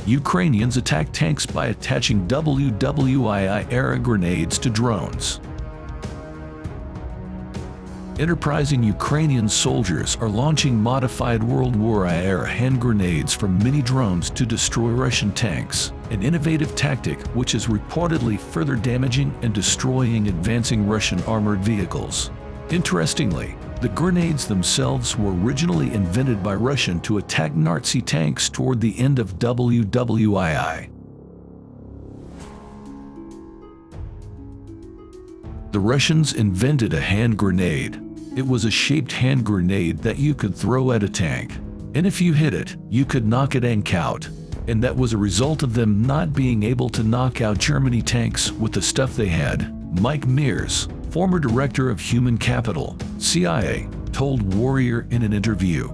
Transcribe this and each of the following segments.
Ukrainians attack tanks by attaching WWII-era grenades to drones. Enterprising Ukrainian soldiers are launching modified WWII-era hand grenades from mini drones to destroy Russian tanks, an innovative tactic which is reportedly further damaging and destroying advancing Russian armored vehicles. Interestingly, the grenades themselves were originally invented by Russia to attack Nazi tanks toward the end of WWII. The Russians invented a hand grenade. It was a shaped hand grenade that you could throw at a tank. And if you hit it, you could knock it out. And that was a result of them not being able to knock out Germany tanks with the stuff they had. Mike Mears, former director of Human Capital, CIA, told Warrior in an interview.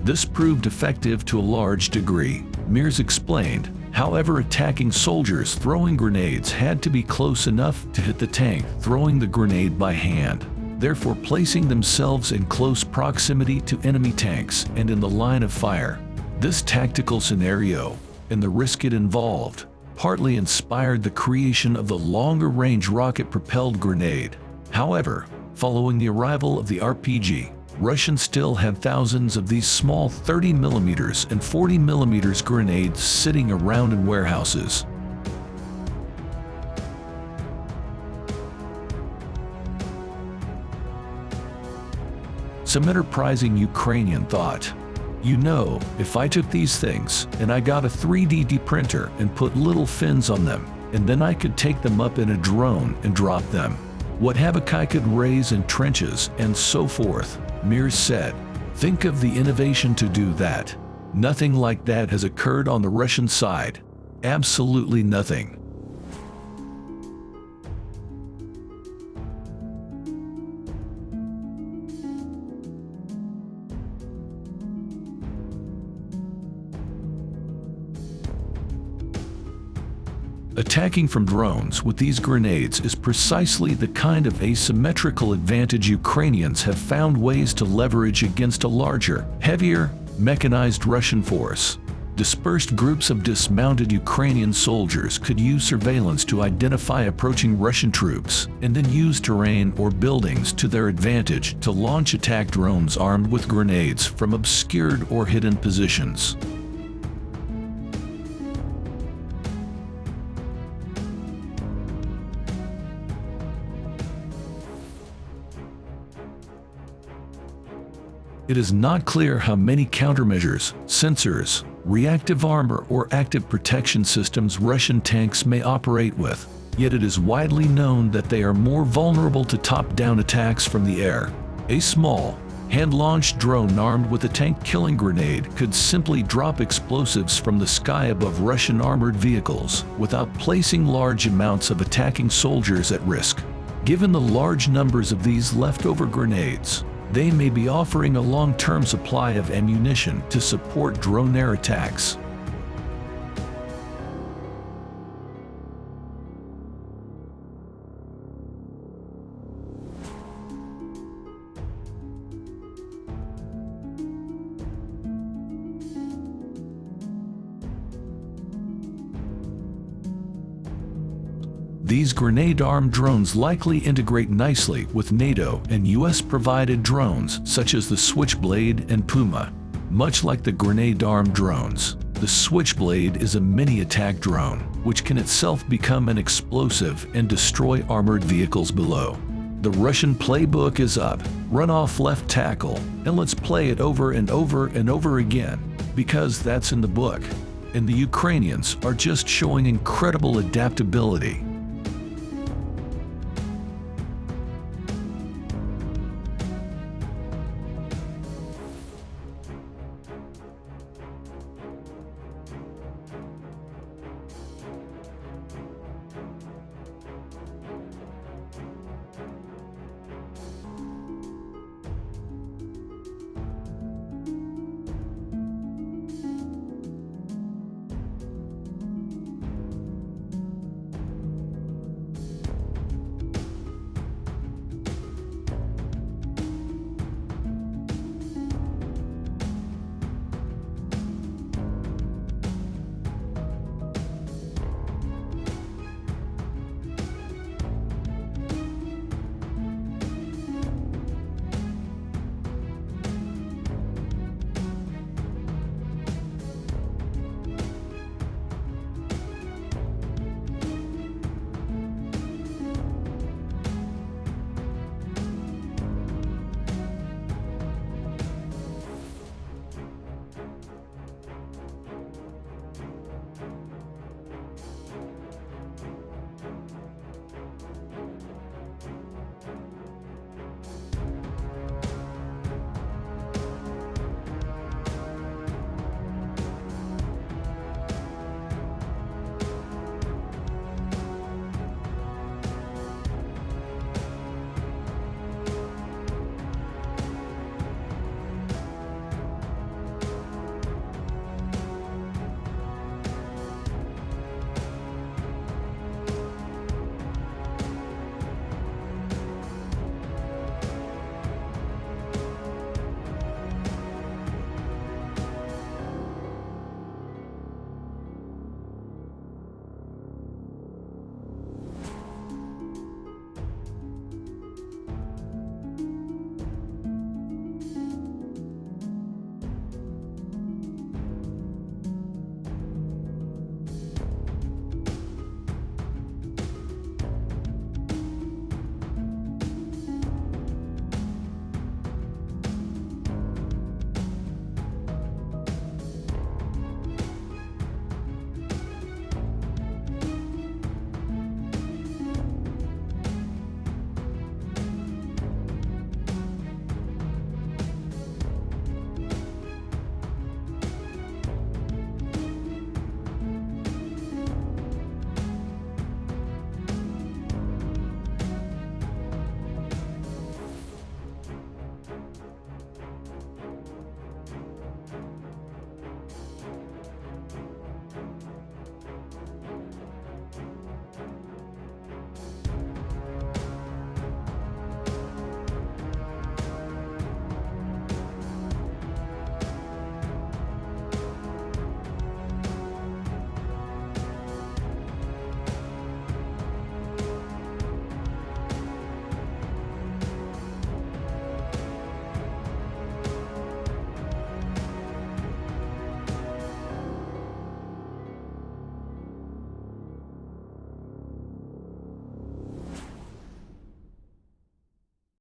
This proved effective to a large degree, Mears explained. However, attacking soldiers throwing grenades had to be close enough to hit the tank throwing the grenade by hand, therefore placing themselves in close proximity to enemy tanks and in the line of fire. This tactical scenario, and the risk it involved, partly inspired the creation of the longer-range rocket-propelled grenade. However, following the arrival of the RPG, Russians still had thousands of these small 30mm and 40mm grenades sitting around in warehouses. Some enterprising Ukrainian thought, you know, if I took these things and I got a 3D printer and put little fins on them, and then I could take them up in a drone and drop them, what havoc I could raise in trenches and so forth, Mears said. Think of the innovation to do that. Nothing like that has occurred on the Russian side. Absolutely nothing. Attacking from drones with these grenades is precisely the kind of asymmetrical advantage Ukrainians have found ways to leverage against a larger, heavier, mechanized Russian force. Dispersed groups of dismounted Ukrainian soldiers could use surveillance to identify approaching Russian troops and then use terrain or buildings to their advantage to launch attack drones armed with grenades from obscured or hidden positions. It is not clear how many countermeasures, sensors, reactive armor or active protection systems Russian tanks may operate with, yet it is widely known that they are more vulnerable to top-down attacks from the air. A small, hand-launched drone armed with a tank-killing grenade could simply drop explosives from the sky above Russian armored vehicles without placing large amounts of attacking soldiers at risk. Given the large numbers of these leftover grenades, they may be offering a long-term supply of ammunition to support drone air attacks. These grenade-armed drones likely integrate nicely with NATO and US-provided drones such as the Switchblade and Puma. Much like the grenade-armed drones, the Switchblade is a mini-attack drone, which can itself become an explosive and destroy armored vehicles below. The Russian playbook is up, run off left tackle, and let's play it over and over and over again, because that's in the book. And the Ukrainians are just showing incredible adaptability.